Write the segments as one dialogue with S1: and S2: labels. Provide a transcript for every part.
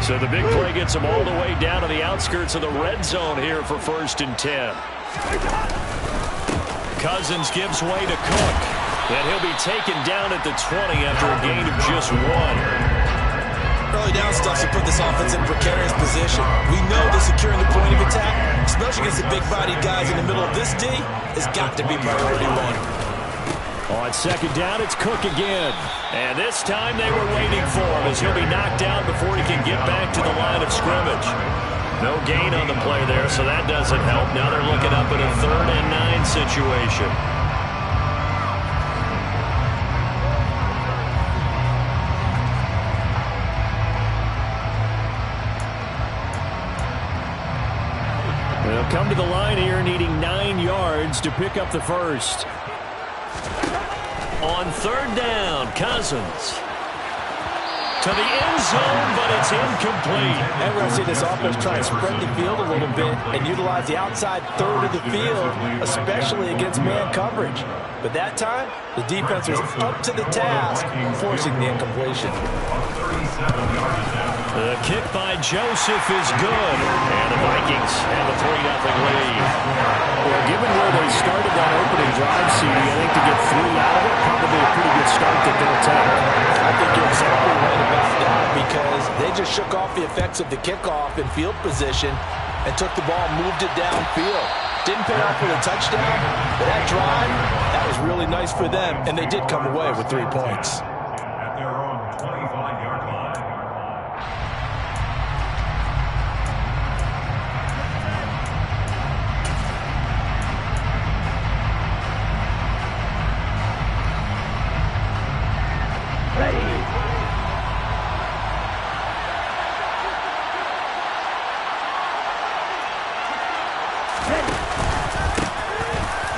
S1: So the big play gets him all the way down to the outskirts of the red zone here for 1st and 10. Cousins gives way to Cook. And he'll be taken down at the 20 after a gain of just 1.
S2: Early down stuff to put this offense in a precarious position. We know that securing the point of attack, especially against the big-bodied guys in the middle of this D, has got to be priority 1.
S1: On 2nd down, it's Cook again. And this time they were waiting for him as he'll be knocked down before he can get back to the line of scrimmage. No gain on the play there, so that doesn't help. Now they're looking up at a 3rd and 9 situation. They'll come to the line here needing 9 yards to pick up the first. On 3rd down, Cousins. To the end zone, but it's incomplete.
S2: And we're going to see this offense try and spread the field a little bit and utilize the outside 3rd of the field, especially against man coverage. But that time, the defense was up to the task, forcing the incompletion.
S1: The kick by Joseph is good. And the Vikings have a 3-0 lead.
S3: Well, given where they started that opening drive, CD, I think to get 3 out of it, probably a pretty good start that they'll take.
S2: I think you're exactly right about that because they just shook off the effects of the kickoff in field position and took the ball and moved it downfield. Didn't pay off with a touchdown, but that drive, that was really nice for them, and they did come away with 3 points.
S4: At their own 25-yard line.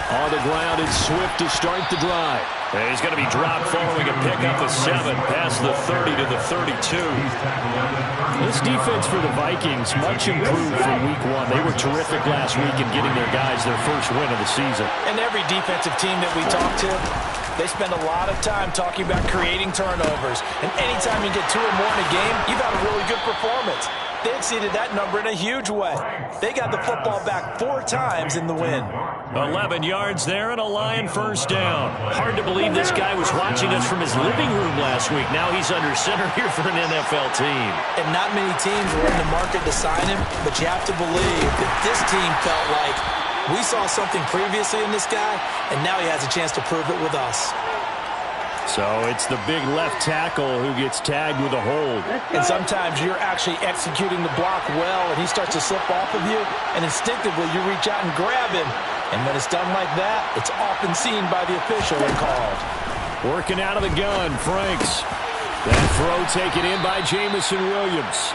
S1: On the ground, it's Swift to start the drive. And he's going to be dropped following a pickup of 7 past the 30 to the 32.
S3: This defense for the Vikings, much improved from week 1. They were terrific last week in getting their guys their first win of the season.
S2: And every defensive team that we talk to, they spend a lot of time talking about creating turnovers. And anytime you get 2 or more in a game, you've had a really good performance. They exceeded that number in a huge way. They got the football back 4 times in the win.
S1: 11 yards there and a Lion first down. Hard to believe this guy was watching us from his living room last week. Now he's under center here for an NFL team.
S2: And not many teams were in the market to sign him, but you have to believe that this team felt like we saw something previously in this guy, and now he has a chance to prove it with us.
S1: So it's the big left tackle who gets tagged with a hold.
S2: And sometimes you're actually executing the block well, and he starts to slip off of you, and instinctively you reach out and grab him. And when it's done like that, it's often seen by the official and called.
S1: Working out of the gun, Franks. That throw taken in by Jamison Williams.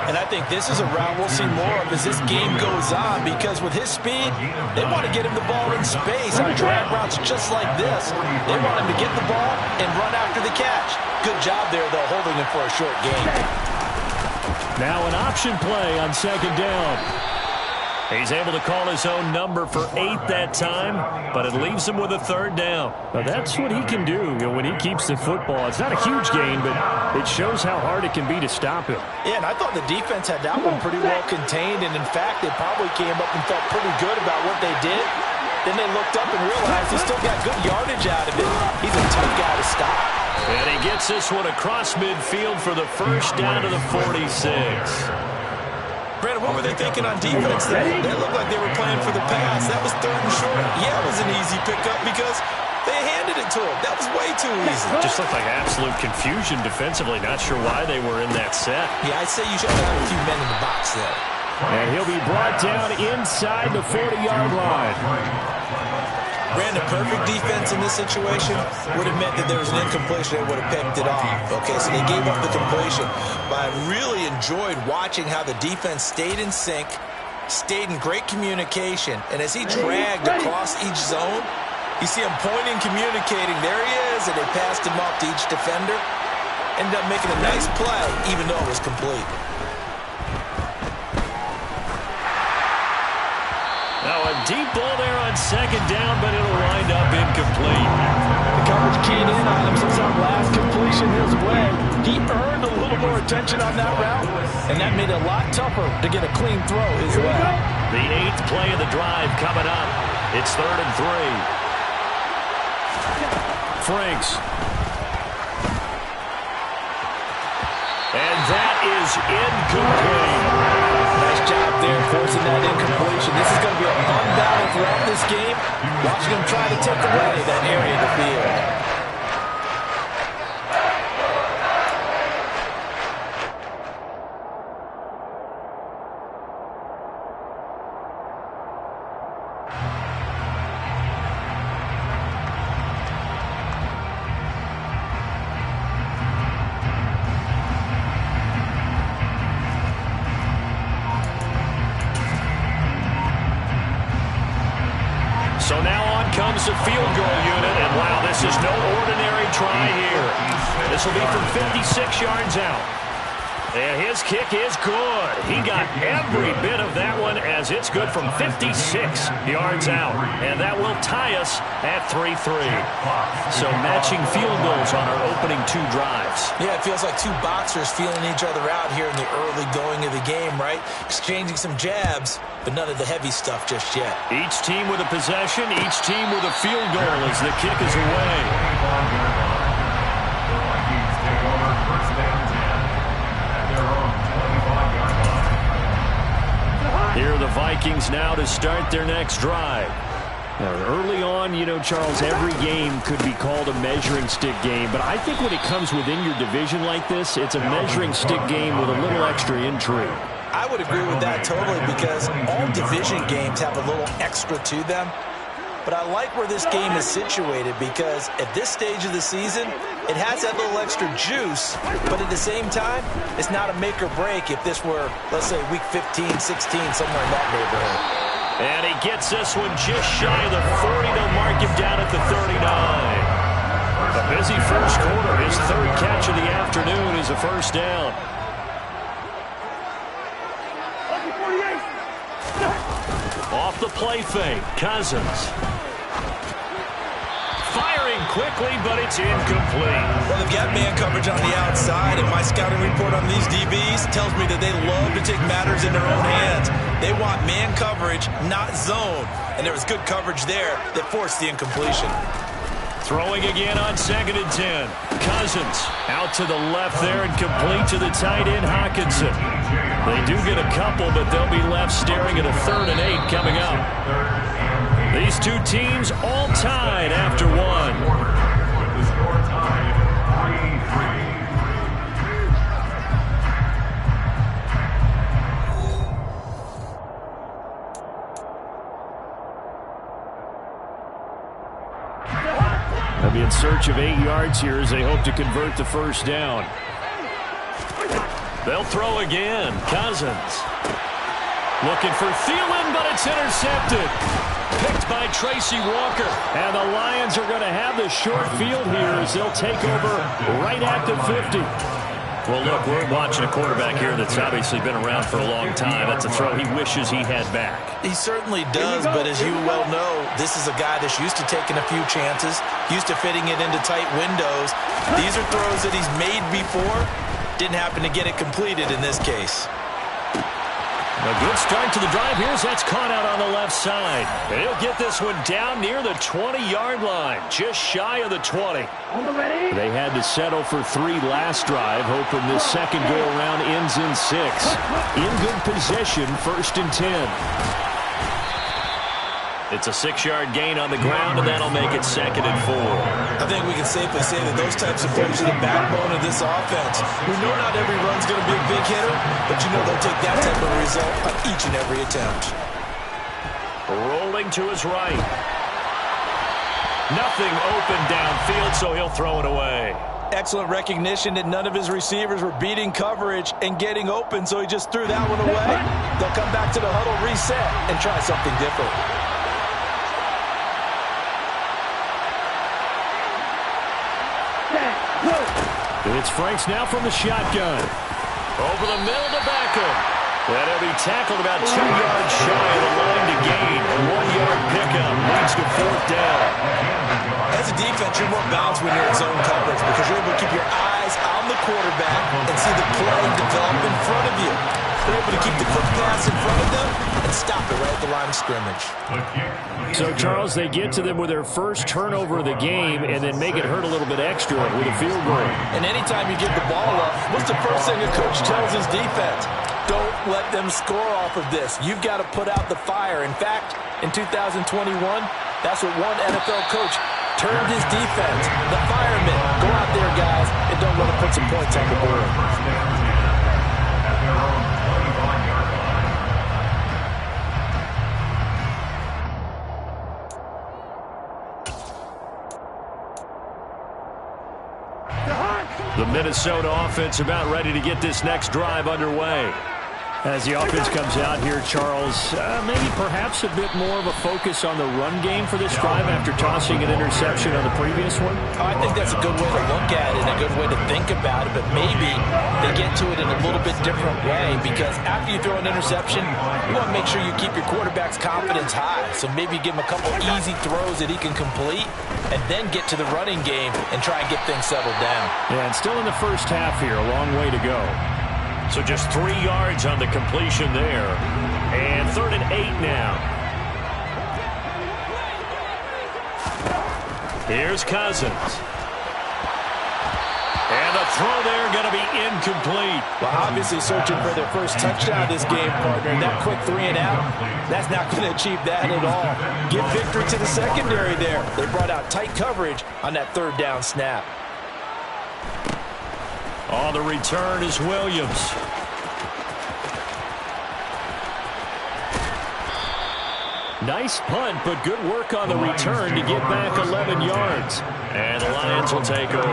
S2: And I think this is a route we'll see more of as this game goes on, because with his speed, they want to get him the ball in space on drag routes just like this. They want him to get the ball and run after the catch. Good job there, though, holding him for a short gain.
S1: Now an option play on 2nd down. He's able to call his own number for 8 that time, but it leaves him with a 3rd down.
S3: Now that's what he can do, when he keeps the football. It's not a huge gain, but it shows how hard it can be to stop him.
S2: Yeah, and I thought the defense had that one pretty well contained, and in fact, they probably came up and felt pretty good about what they did. Then they looked up and realized he still got good yardage out of it. He's a tough guy to stop.
S1: And he gets this one across midfield for the first down to the 46.
S2: Brandon, what were they thinking on defense there? They looked like they were playing for the pass. That was 3rd and short. Yeah, it was an easy pickup because they handed it to him. That was way too easy.
S1: Just looked like absolute confusion defensively. Not sure why they were in that set.
S2: Yeah, I'd say you should have a few men in the box there.
S3: And he'll be brought down inside the 40-yard line.
S2: Brandon, perfect defense in this situation would have meant that there was an incompletion. They would have picked it off. Okay, so they gave up the completion. But I really enjoyed watching how the defense stayed in sync, stayed in great communication. And as he dragged across each zone, you see him pointing, communicating. There he is, and they passed him up to each defender. Ended up making a nice play, even though it was complete.
S1: Now a deep ball there on second down, but it'll wind up incomplete.
S2: The coverage keyed in on him since that last completion his way. He earned a little more attention on that route, and that made it a lot tougher to get a clean throw his way.
S1: The 8th play of the drive coming up. It's 3rd and 3. Franks. And that is incomplete.
S2: Nice job there forcing that incompletion. This is going to be a fun battle throughout this game. Watching him try to take away that area of the field.
S1: So now on comes the field goal unit, and wow, this is no ordinary try here. This will be from 56 yards out. And his kick is good. He got every bit of that one as it's good from 56 yards out. And that will tie us at 3-3. So matching field goals on our opening 2 drives.
S2: Yeah, it feels like 2 boxers feeling each other out here in the early going of the game, right? Exchanging some jabs, but none of the heavy stuff just yet.
S1: Each team with a possession, each team with a field goal as the kick is away. Here are the Vikings now to start their next drive. Now, early on, you know, Charles, every game could be called a measuring stick game, but I think when it comes within your division like this, it's a measuring stick game with a little extra intrigue.
S2: I would agree with that totally because all division games have a little extra to them. But I like where this game is situated because at this stage of the season, it has that little extra juice, but at the same time, it's not a make or break if this were, let's say, week 15, 16, somewhere in that neighborhood.
S1: And he gets this one just shy of the 40. They'll mark him down at the 39. A busy first quarter. His 3rd catch of the afternoon is a first down. Off the play fake, Cousins. Firing quickly, but it's incomplete.
S2: Well, they've got man coverage on the outside, and my scouting report on these DBs tells me that they love to take matters in their own hands. They want man coverage, not zone. And there was good coverage there that forced the incompletion.
S1: Throwing again on 2nd and 10. Cousins out to the left there and complete to the tight end, Hockenson. They do get a couple, but they'll be left staring at a 3rd and 8 coming up. These 2 teams all tied after 1.
S4: With the score tied 3-3.
S3: They'll be in search of 8 yards here as they hope to convert the first down.
S1: They'll throw again. Cousins. Looking for Thielen, but it's intercepted. Picked by Tracy Walker. And the Lions are going to have the short field here as they'll take over right at the 50. Well, look, we're watching a quarterback here that's obviously been around for a long time. That's a throw he wishes he had back.
S2: He certainly does, but as you well know, this is a guy that's used to taking a few chances, used to fitting it into tight windows. These are throws that he's made before. Didn't happen to get it completed in this case.
S1: A good start to the drive. Here's that's caught out on the left side. And he'll get this one down near the 20-yard line, just shy of the 20.
S3: They had to settle for 3 last drive, hoping this second go-around ends in 6. In good position, 1st and 10.
S1: It's a 6-yard gain on the ground, and that'll make it 2nd and 4.
S2: I think we can safely say that those types of plays are the backbone of this offense. We know not every run's going to be a big hitter, but you know they'll take that type of result on each and every attempt.
S1: Rolling to his right. Nothing open downfield, so he'll throw it away.
S2: Excellent recognition that none of his receivers were beating coverage and getting open, so he just threw that one away. They'll come back to the huddle, reset, and try something different.
S3: It's Franks now from the shotgun.
S1: Over the middle to Beckham. And he'll be tackled about 2 yards shy of the line to gain. A 1-yard pickup leads to 4th down.
S2: As a defense, you're more balanced when you're in zone coverage because you're able to keep your eyes on the quarterback and see the play develop in front of you. They're able to keep the quick pass in front of them and stop it right at the line of scrimmage.
S3: So, Charles, they get to them with their first turnover of the game and then make it hurt a little bit extra with a field goal.
S2: And anytime you give the ball up, what's the first thing a coach tells his defense? Don't let them score off of this. You've got to put out the fire. In fact, in 2021, that's what one NFL coach turned his defense. The firemen. Go out there, guys, and don't let them put some points on the board.
S1: The Minnesota offense about ready to get this next drive underway.
S3: As the offense comes out here, Charles, maybe perhaps a bit more of a focus on the run game for this drive after tossing an interception on the previous one?
S2: I think that's a good way to look at it and a good way to think about it, but maybe they get to it in a little bit different way because after you throw an interception, you want to make sure you keep your quarterback's confidence high. So maybe give him a couple easy throws that he can complete and then get to the running game and try and get things settled down.
S3: Yeah, and still in the first half here, a long way to go.
S1: So just 3 yards on the completion there. And 3rd and 8 now. Here's Cousins. And the throw there going to be incomplete.
S2: Well, obviously searching for their first touchdown this game, partner. That quick 3 and out, that's not going to achieve that at all. Give victory to the secondary there. They brought out tight coverage on that 3rd down snap.
S1: On the return is Williams.
S3: Nice punt, but good work on the return to get back 11 yards.
S1: And the Lions will take over.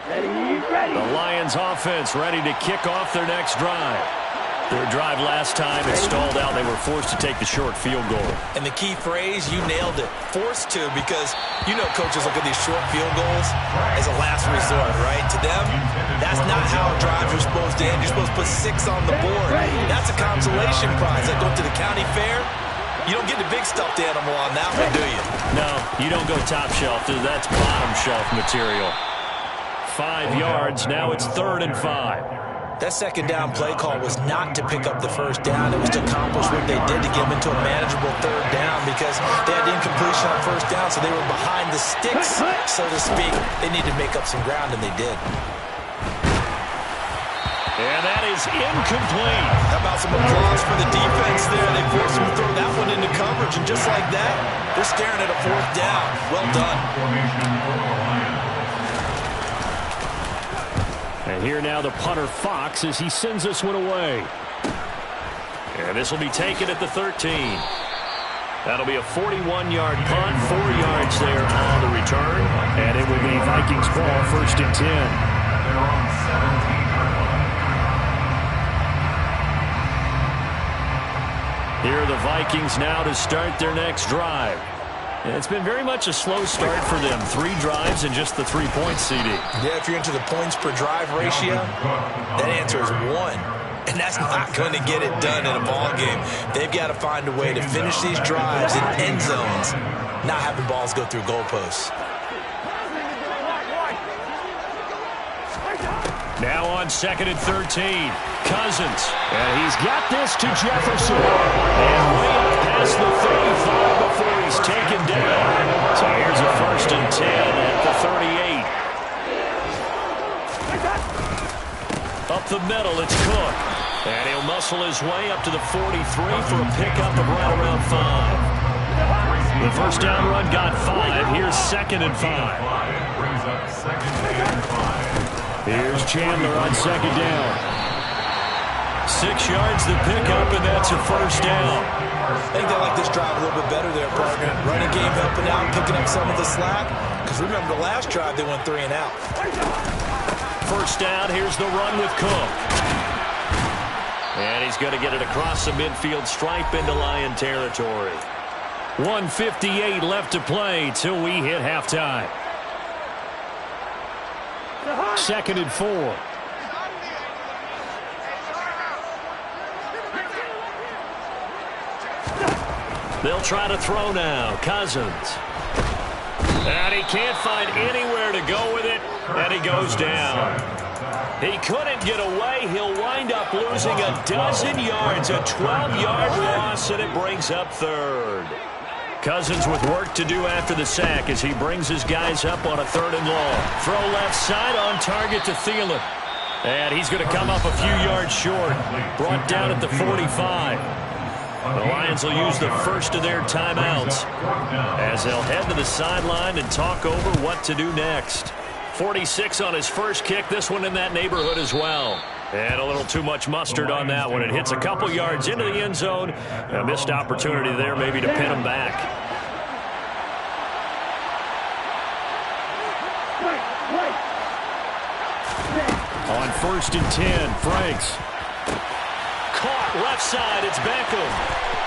S1: The Lions offense ready to kick off their next drive. Their drive last time, it stalled out. They were forced to take the short field goal.
S2: And the key phrase, you nailed it. Forced to, because you know coaches look at these short field goals as a last resort, right? To them, that's not how drives are supposed to end. You're supposed to put 6 on the board. That's a consolation prize. Like going to the county fair, you don't get the big stuffed animal on that one, do you?
S1: No, you don't go top shelf. That's bottom shelf material. 5 yards. Now it's 3rd and 5.
S2: That second down play call was not to pick up the first down. It was to accomplish what they did to get them into a manageable 3rd down because they had the incompletion on first down, so they were behind the sticks, so to speak. They needed to make up some ground, and they did.
S1: And that is incomplete.
S2: How about some applause for the defense there? They forced them to throw that one into coverage, and just like that, they're staring at a 4th down. Well done.
S3: And here now the punter Fox as he sends this one away.
S1: And this will be taken at the 13. That'll be a 41-yard punt, 4 yards there on the return.
S3: And it will be Vikings ball, 1st and 10.
S4: They're on 17.
S1: Here are the Vikings now to start their next drive.
S3: And it's been very much a slow start for them. 3 drives and just the 3 points, CD.
S2: Yeah, if you're into the points per drive ratio, that answer is 1. And that's not going to get it done in a ball game. They've got to find a way to finish these drives in end zones, not having balls go through goalposts.
S1: Now on 2nd and 13. Cousins.
S3: And he's got this to Jefferson. And way up past the 35 before he's taken down.
S1: So here's a 1st and 10 at the 38. Up the middle, it's Cook. And he'll muscle his way up to the 43 for a pickup of right around 5. The first down run got 5. Here's 2nd and 5.
S4: Brings up 2nd and 5.
S3: Here's Chandler on 2nd down.
S1: 6 yards the pickup, and that's a first down.
S2: I think they like this drive a little bit better there, partner. Running game helping out, picking up some of the slack. Because remember, the last drive, they went 3 and out.
S1: First down, here's the run with Cook. And he's going to get it across the midfield stripe into Lion territory. 1:58 left to play till we hit halftime. 2nd and 4. They'll try to throw now. Cousins. And he can't find anywhere to go with it, and he goes down. He couldn't get away. He'll wind up losing a dozen yards, a 12-yard loss, and it brings up third. Cousins with work to do after the sack as he brings his guys up on a 3rd and long. Throw left side on target to Thielen. And he's going to come up a few yards short. Brought down at the 45. The Lions will use the first of their timeouts as they'll head to the sideline and talk over what to do next. 46 on his first kick. This one in that neighborhood as well. And a little too much mustard on that one. It hits a couple yards into the end zone. A missed opportunity there maybe to pin him back.
S3: On 1st and 10, Franks.
S1: Caught left side. It's Beckham.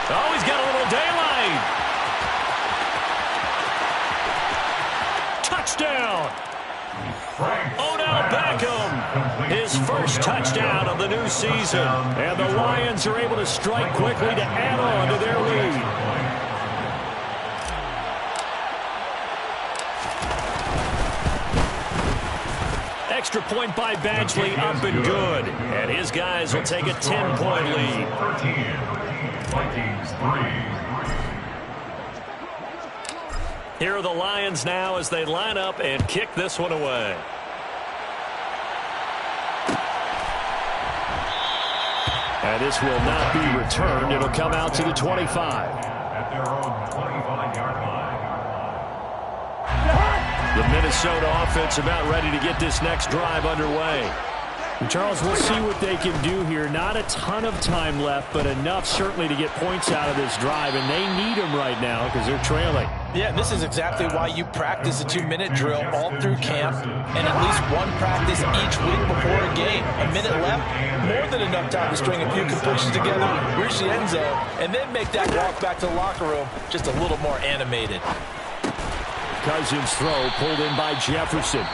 S1: Oh, he's got a little daylight. Touchdown. Odell Beckham, his first touchdown of the new season. And the Lions are able to strike quickly to add on to their lead. Extra point by Badgley, up and good. And his guys will take a 10-point lead.
S4: Vikings 3.
S1: Here are the Lions now as they line up and kick this one away. And this will not be returned. It'll come out to the 25.
S4: At their own 25-yard line.
S1: The Minnesota offense about ready to get this next drive underway.
S3: And Charles, we'll see what they can do here. Not a ton of time left, but enough certainly to get points out of this drive. And they need them right now because they're trailing.
S2: Yeah, this is exactly why you practice a 2-minute drill all through camp and at least one practice each week before a game. A minute left, more than enough time to string a few completions together, reach the end zone, and then make that walk back to the locker room just a little more animated.
S3: Cousins throw pulled in by Jefferson.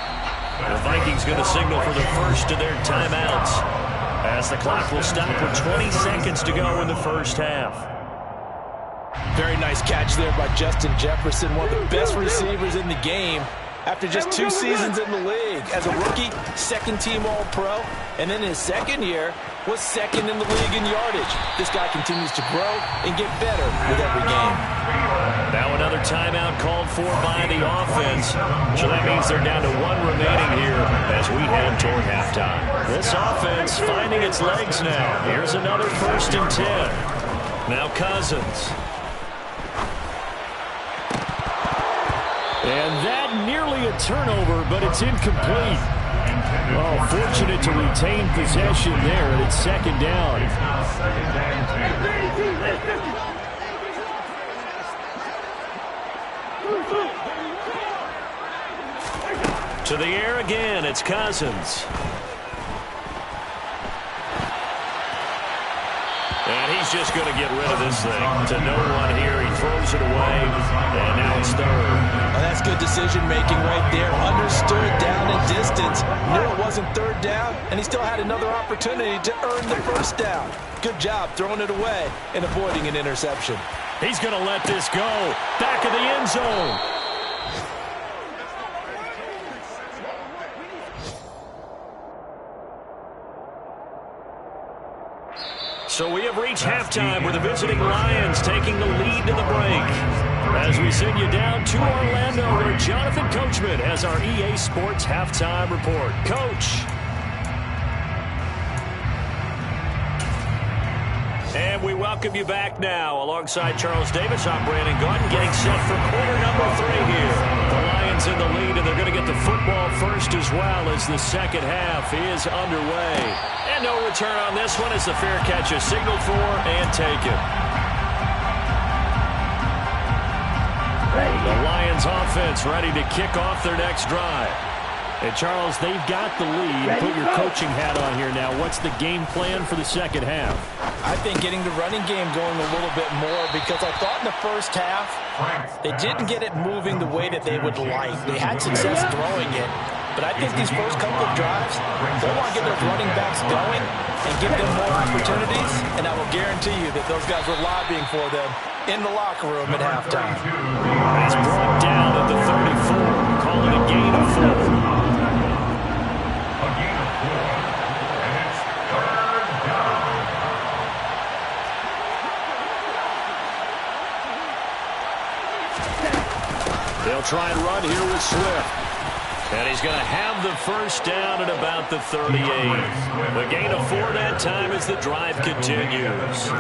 S1: The Vikings going to signal for the first of their timeouts as the clock will stop with 20 seconds to go in the first half.
S2: Very nice catch there by Justin Jefferson, one of the best receivers in the game after just 2 seasons in the league. As a rookie, second-team All-Pro, and then his second year was second in the league in yardage. This guy continues to grow and get better with every game.
S1: Now another timeout called for by the offense. So that means they're down to 1 remaining here as we head toward halftime. This offense finding its legs now. Here's another 1st and 10. Now Cousins.
S3: And that nearly a turnover, but it's incomplete. Oh, fortunate to retain possession there, and it's 2nd down.
S1: To the air again, it's Cousins. And he's just going to get rid of this thing. To no one here, he throws it away, and now it's 3rd.
S2: Well, that's good decision-making right there. Understood down and distance. Knew it wasn't 3rd down, and he still had another opportunity to earn the 1st down. Good job throwing it away and avoiding an interception.
S1: He's going to let this go. Back of the end zone. So we have reached halftime with the visiting Lions taking the lead to the break. As we send you down to Orlando, where Jonathan Coachman has our EA Sports Halftime Report. Coach. And we welcome you back now. Alongside Charles Davis, I'm Brandon Gaudin, getting set for quarter number 3 here. The Lions in the lead, and they're going to get the football first as well as the second half is underway. And no return on this one as the fair catch is signaled for and taken. The Lions offense ready to kick off their next drive.
S3: And Charles, they've got the lead. Put your coaching hat on here now. What's the game plan for the second half?
S2: I think getting the running game going a little bit more, because I thought in the first half they didn't get it moving the way that they would like. They had success throwing it, but I think these first couple of drives, they want to get those running backs going and give them more opportunities, and I will guarantee you that those guys were lobbying for them in the locker room at halftime.
S3: He's brought down at the 34, calling a gain of 4.
S4: A gain of 4. And it's 3rd down.
S3: They'll try and run here with Swift. And he's going to have the first down at about the 38. The gain of 4 that time as the drive continues.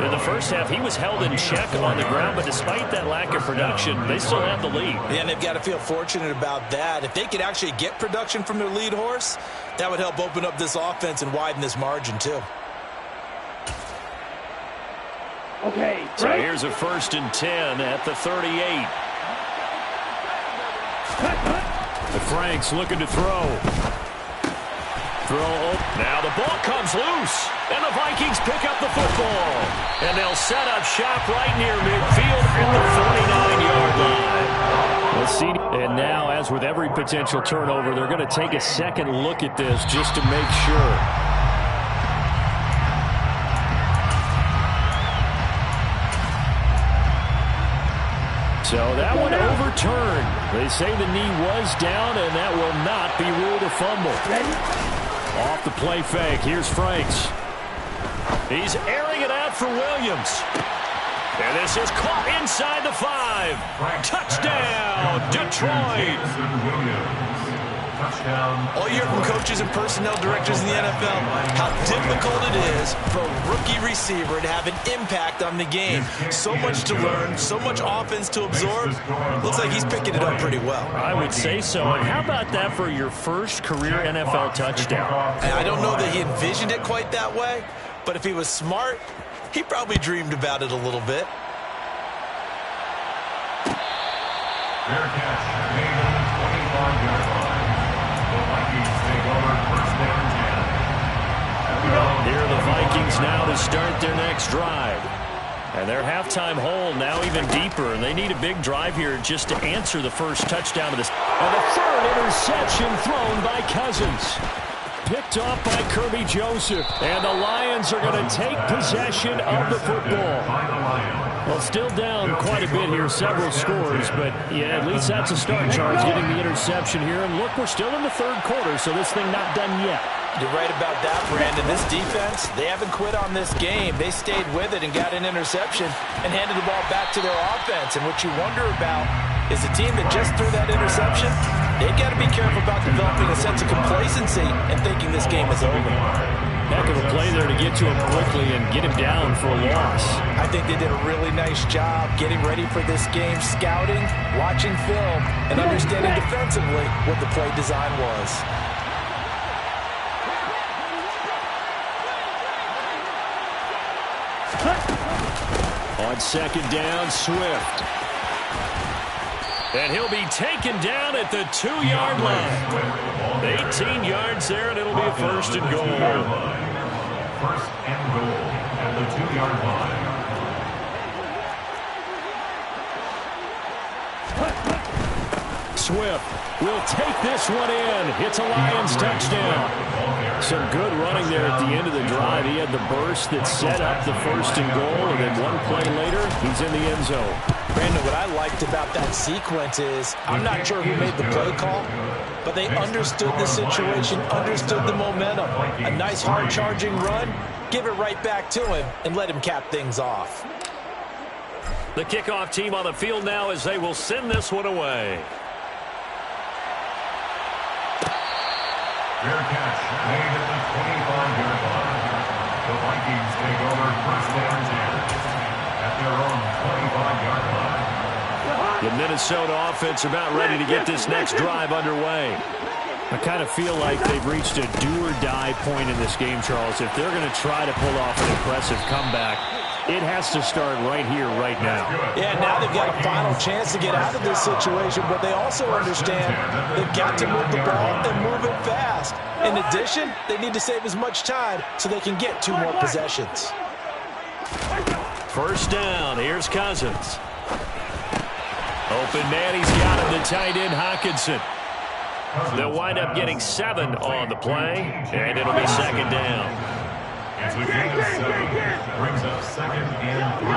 S3: In the first half, he was held in check on the ground, but despite that lack of production, they still have the lead.
S2: And they've got to feel fortunate about that. If they could actually get production from their lead horse, that would help open up this offense and widen this margin too.
S3: Okay. So here's a 1st and 10 at the 38. Franks looking to throw. Now the ball comes loose, and the Vikings pick up the football. And they'll set up shop right near midfield at the 49-yard line. Let's see. And now, as with every potential turnover, they're going to take a second look at this just to make sure. So that one overturned. They say the knee was down, and that will not be ruled a fumble. Off the play fake. Here's Franks. He's airing it out for Williams. And this is caught inside the 5. Touchdown, Detroit.
S2: All year from coaches and personnel directors in the NFL, how difficult it is for a rookie receiver to have an impact on the game. So much to learn, so much offense to absorb. Looks like he's picking it up pretty well.
S3: I would say so. And how about that for your first career NFL touchdown?
S2: And I don't know that he envisioned it quite that way, but if he was smart, he probably dreamed about it a little bit.
S4: Fair catch made at the 25-yard line. The Vikings take over 1st and 10.
S3: Here are the Vikings now to start their next drive. And their halftime hole now even deeper, and they need a big drive here just to answer the first touchdown of this. And the 3rd interception thrown by Cousins. Picked off by Kirby Joseph. And the Lions are going to take possession of the football. Well, still down quite a bit here, several scores, but yeah, at least that's a start, Charles, getting the interception here. And look, we're still in the 3rd quarter, so this thing not done yet.
S2: You're right about that, Brandon. This defense, they haven't quit on this game. They stayed with it and got an interception and handed the ball back to their offense. And what you wonder about is a team that just threw that interception, they've got to be careful about developing a sense of complacency and thinking this game is over.
S3: Heck of a play there to get to him quickly and get him down for a loss.
S2: I think they did a really nice job getting ready for this game, scouting, watching film, and understanding defensively what the play design was.
S3: On 2nd down, Swift. And he'll be taken down at the 2-yard line. 18 yards there, and it'll be a 1st and goal.
S4: 1st and goal at the 2-yard line.
S3: Swift will take this one in. It's a Lions touchdown. Some good running there at the end of the drive. He had the burst that set up the 1st and goal, and then one play later, he's in the end zone.
S2: Brandon, what I liked about that sequence is, I'm not sure who made the play call, but they understood the situation, understood the momentum. A nice hard-charging run, give it right back to him, and let him cap things off.
S3: The kickoff team on the field now as they will send this one away.
S4: Fair catch made at the 25-yard line. The Vikings take over 1st and 10 at their own 25-yard line.
S3: The Minnesota offense about ready to get this next drive underway. I kind of feel like they've reached a do-or-die point in this game, Charles. If they're going to try to pull off an impressive comeback, it has to start right here, right now.
S2: Yeah, now they've got a final chance to get out of this situation, but they also understand they've got to move the ball and move it fast. In addition, they need to save as much time so they can get 2 more possessions.
S3: 1st down, here's Cousins. Open man, he's got him, the tight end Hockenson. They'll wind up getting 7 on the play, and it'll be 2nd down.
S4: It's a gain of 7. Brings up 2nd and 3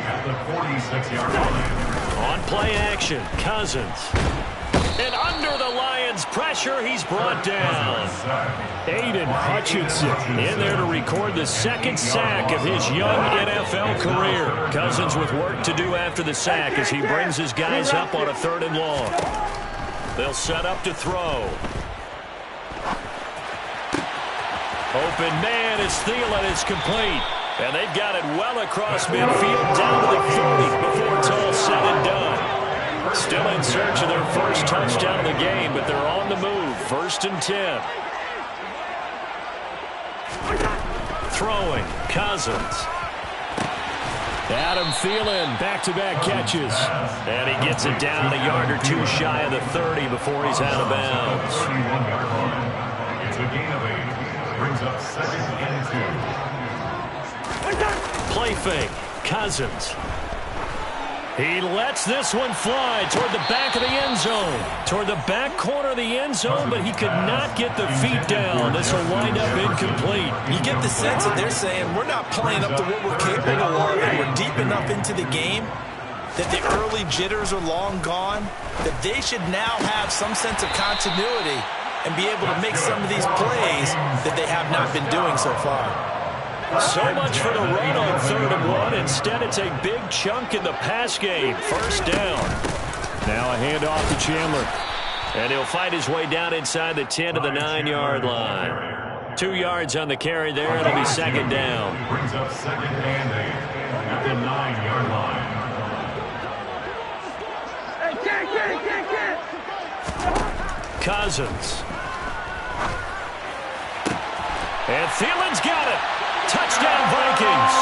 S4: at the 46-yard line.
S3: On play action, Cousins. And under the Lions' pressure, he's brought down. Aiden Hutchinson in there to record the 2nd sack of his young NFL career. Cousins with work to do after the sack as he brings his guys up on a 3rd and long. They'll set up to throw. Open man as Thielen is complete. And they've got it well across midfield down to the 30 before it's all said and done. Still in search of their first touchdown of the game, but they're on the move. 1st and 10. Throwing, Cousins. Adam Thielen, back-to-back catches. And he gets it down a yard or 2 shy of the 30 before he's out of bounds.
S4: It's a gain of 8. Brings up 2nd and 2.
S3: Play fake, Cousins. He lets this one fly toward the back of the end zone. Toward the back corner of the end zone, but he could not get the feet down. This will wind up incomplete.
S2: You get the sense that they're saying we're not playing up to what we're capable of, and we're deep enough into the game that the early jitters are long gone, that they should now have some sense of continuity and be able to make some of these plays that they have not been doing so far.
S3: So much for the run on 3rd and 1. Instead, it's a big chunk in the pass game. 1st down. Now a handoff to Chandler. And he'll fight his way down inside the 10 to the 9-yard line. 2 yards on the carry there. It'll be 2nd down.
S4: Brings up 2nd and 8 at the 9-yard line.
S3: Cousins. And Thielen's got it. Touchdown, Vikings.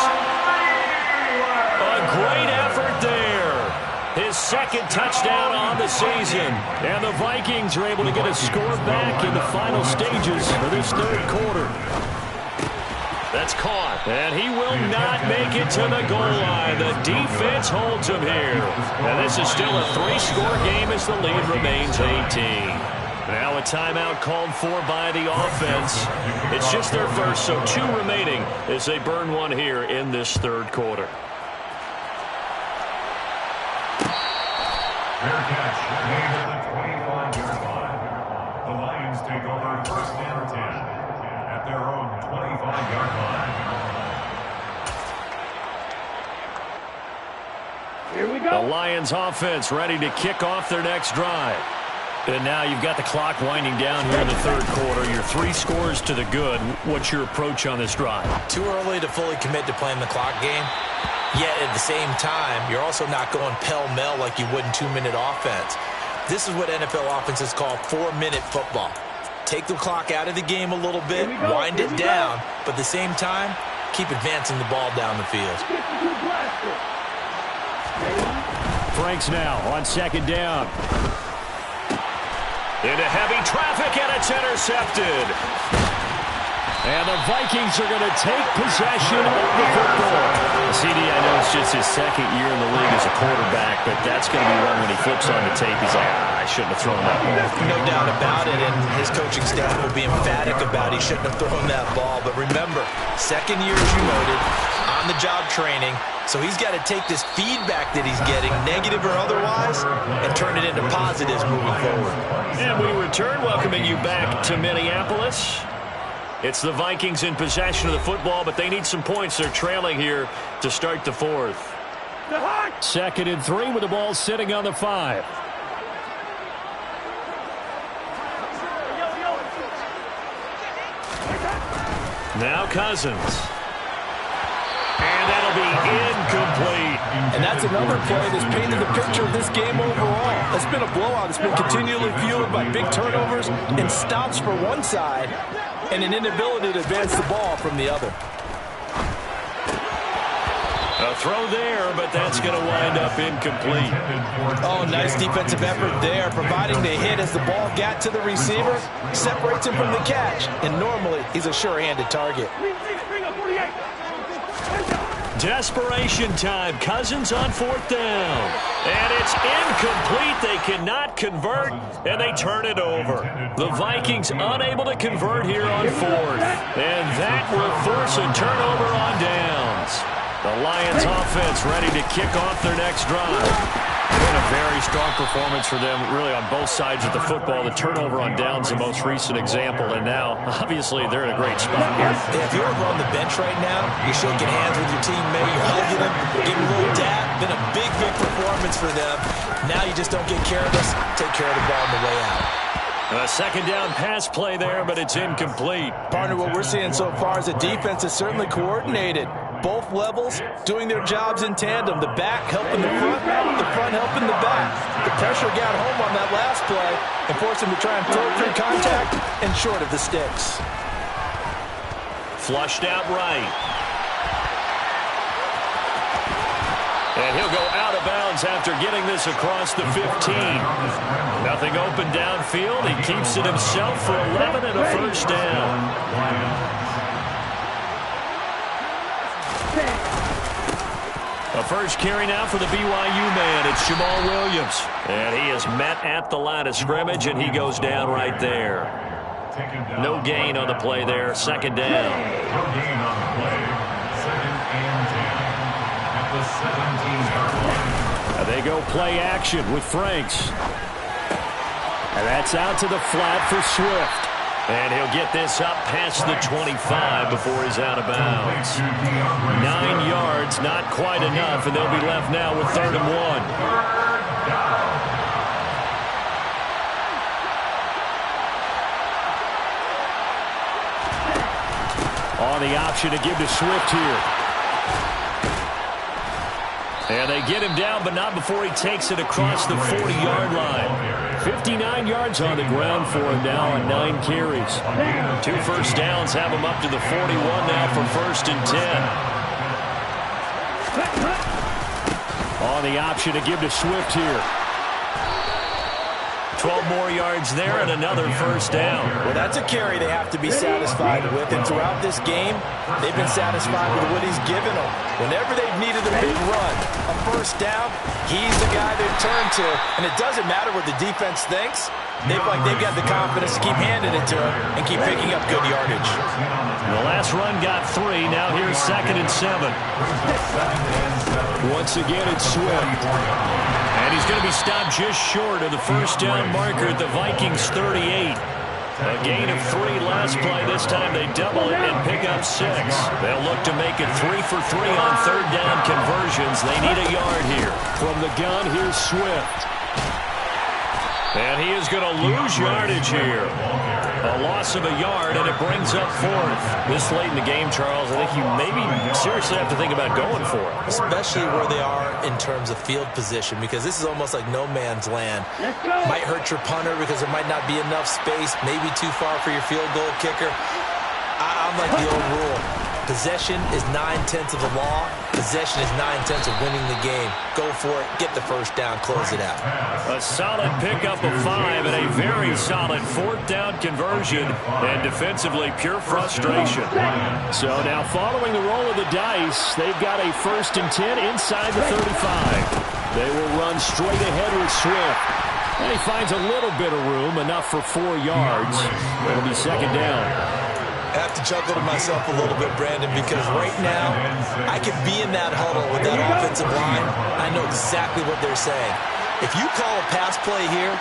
S3: A great effort there. His 2nd touchdown on the season. And the Vikings are able to get a score back in the final stages of this 3rd quarter. That's caught. And he will not make it to the goal line. The defense holds him here. And this is still a 3-score game as the lead remains 18. Now a timeout called for by the offense. It's just their first, so 2 remaining as they burn one here in this 3rd quarter.
S4: Fair catch made at the 25-yard line. The Lions take over 1st and 10 at their own 25-yard line.
S3: Here we go. The Lions offense ready to kick off their next drive. And now you've got the clock winding down here in the 3rd quarter. You're 3 scores to the good. What's your approach on this drive?
S2: Too early to fully commit to playing the clock game. Yet at the same time, you're also not going pell-mell like you would in 2-minute offense. This is what NFL offenses call 4-minute football. Take the clock out of the game a little bit, wind it down, but at the same time, keep advancing the ball down the field.
S3: Franks now on 2nd down. Into heavy traffic, and it's intercepted. And the Vikings are going to take possession of the football. CD, I know it's just his 2nd year in the league as a quarterback, but that's going to be one when he flips on the tape. He's like, I shouldn't have thrown that ball.
S2: No doubt about it, and his coaching staff will be emphatic about he shouldn't have thrown that ball. But remember, 2nd year, as you noted, on-the-job training. So he's got to take this feedback that he's getting, negative or otherwise, and turn it into positives moving forward.
S3: And we return, welcoming you back to Minneapolis. It's the Vikings in possession of the football, but they need some points. They're trailing here to start the 4th. 2nd and 3 with the ball sitting on the 5. Now Cousins. And that'll be incomplete.
S5: And that's another play that's painted the picture of this game overall. It's been a blowout. It's been continually fueled by big turnovers and stops for one side and an inability to advance the ball from the other.
S3: A throw there, but that's going to wind up incomplete.
S2: Oh, nice defensive effort there, providing the hit as the ball got to the receiver, separates him from the catch, and normally he's a sure-handed target.
S1: Desperation time. Cousins on 4th down. And it's incomplete. They cannot convert, and they turn it over. The Vikings unable to convert here on 4th. And that will force a turnover on downs. The Lions offense ready to kick off their next drive. Been a very strong performance for them, really, on both sides of the football. The turnover on downs, the most recent example, and now, obviously, they're in a great spot here.
S2: If you're over on the bench right now, you're shaking hands with your teammate, you're hugging them, giving a little dab. Been a big, big performance for them. Now you just don't get careless. Take care of the ball on the way out.
S1: A second down pass play there, but it's incomplete.
S5: Partner, what we're seeing so far is the defense is certainly coordinated. Both levels doing their jobs in tandem. The back helping the front helping the back. The pressure got home on that last play and forced him to try and throw through contact and short of the sticks.
S1: Flushed out right. And he'll go out of bounds after getting this across the 15. Nothing open downfield. He keeps it himself for 11 and a first down. A first carry now for the BYU man. It's Jamal Williams. And he is met at the line of scrimmage, and he goes down right there. No gain on the play there. Second down.
S4: No gain on the play. 2nd and 10 at the 17-yard line.
S3: They go play action with Franks. And that's out to the flat for Swift.
S1: And he'll get this up past the 25 before he's out of bounds. 9 yards, not quite enough, and they'll be left now with 3rd and 1.
S3: On the option to give to Swift here.
S1: And they get him down, but not before he takes it across the 40-yard line. 59 yards on the ground for him now on 9 carries. 2 first downs have him up to the 41 now for 1st and 10.
S3: On the option to give to Swift here.
S1: 12 more yards there and another first down.
S5: Well, that's a carry they have to be satisfied with. And throughout this game, they've been satisfied with what he's given them. Whenever they've needed a big run, a first down, he's the guy they've turned to. And it doesn't matter what the defense thinks. They've got the confidence to keep handing it to him and keep picking up good yardage.
S1: The last run got 3. Now here's 2nd and 7.
S3: Once again, it's Swift.
S1: And he's going to be stopped just short of the first down marker at the Vikings 38. A gain of 3 last play. This time they double it and pick up 6. They'll look to make it 3 for 3 on 3rd down conversions. They need a yard here.
S3: From the gun, here's Swift.
S1: And he is going to lose yardage here. A loss of a yard, and it brings up 4th. This late in the game, Charles, I think you maybe seriously have to think about going for it.
S2: Especially where they are in terms of field position, because this is almost like no man's land. Might hurt your punter because there might not be enough space, maybe too far for your field goal kicker. I'm like the old rule. Possession is 9/10 of the law. Possession is 9/10 of winning the game. Go for it. Get the first down. Close it out.
S1: A solid pickup of 5 and a very solid 4th down conversion. And defensively, pure frustration.
S3: So now following the roll of the dice, they've got a 1st and 10 inside the 35. They will run straight ahead with Swift. And he finds a little bit of room, enough for 4 yards. It'll be 2nd down.
S2: I have to chuckle to myself a little bit, Brandon, because right now I could be in that huddle with that offensive line. I know exactly what they're saying. If you call a pass play here,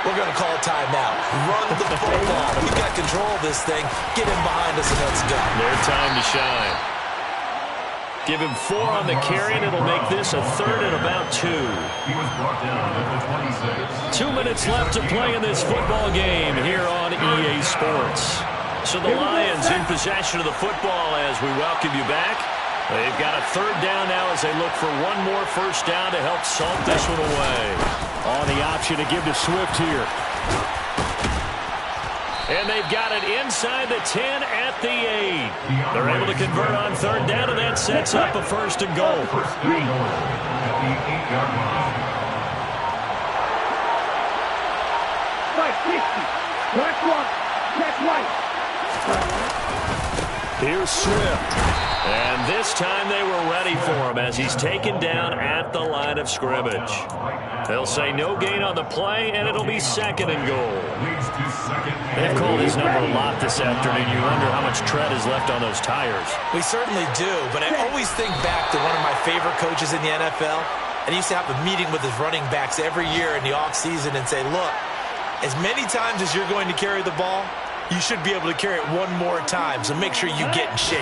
S2: we're going to call a timeout. Run the football. We've got control of this thing. Get in behind us and let's go.
S1: Their time to shine. Give him 4 on the carry, and it'll make this a 3rd and about 2.
S4: He was brought down at the 26.
S1: 2 minutes left to play in this football game here on EA Sports. So the Lions in possession of the football as we welcome you back. They've got a 3rd down now as they look for one more first down to help salt this one away.
S3: On the option to give to Swift here.
S1: And they've got it inside the 10 at the 8. They're able to convert on 3rd down, and that sets up a 1st and goal.
S4: First and goal at the 8-yard line.
S6: White 60. Black one. Catch white.
S3: Here's Swift. And this time they were ready for him as he's taken down at the line of scrimmage. They'll say no gain on the play, and it'll be 2nd and goal. They've called his number a lot this afternoon. You wonder how much tread is left on those tires.
S2: We certainly do, but I always think back to one of my favorite coaches in the NFL. And he used to have a meeting with his running backs every year in the offseason and say, look, as many times as you're going to carry the ball, you should be able to carry it one more time, so make sure you get in shape.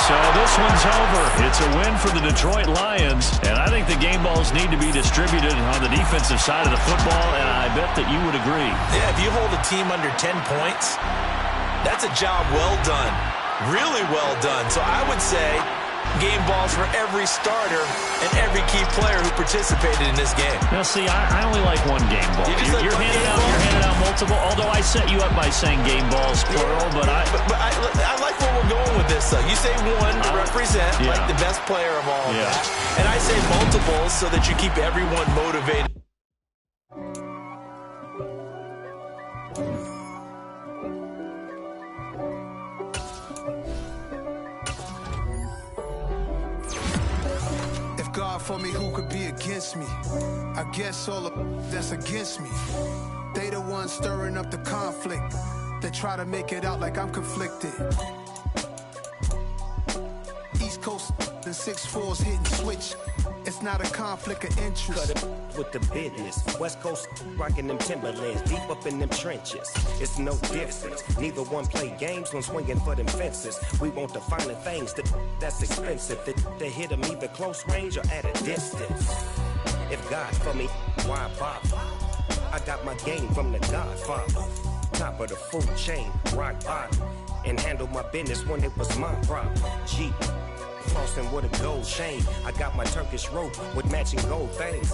S3: So this one's over. It's a win for the Detroit Lions, and I think the game balls need to be distributed on the defensive side of the football, and I bet that you would agree.
S2: Yeah, if you hold a team under 10 points, that's a job well done, really well done. So I would say game balls for every starter and every key player who participated in this game.
S3: Now, see, I only like one game ball. You're handing out multiple, although I set you up by saying game balls, plural, but I
S2: like where we're going with this, though. You say one to represent, like the best player of all of that. And I say multiples so that you keep everyone motivated.
S6: For me, who could be against me? I guess all of that's against me. They the ones stirring up the conflict. They try to make it out like I'm conflicted. East Coast and 6'4's hitting switch. It's not a conflict of interest.
S7: Cut it with the business. West Coast rocking them Timberlands, deep up in them trenches. It's no difference. Neither one play games when swinging for them fences. We want the finer things that's expensive. They hit them either close range or at a distance. If God for me, why bother? I got my game from the Godfather. Top of the food chain, rock bottom. And handle my business when it was my problem. Jeep. Flossing with a gold chain. I got my Turkish rope with matching gold things.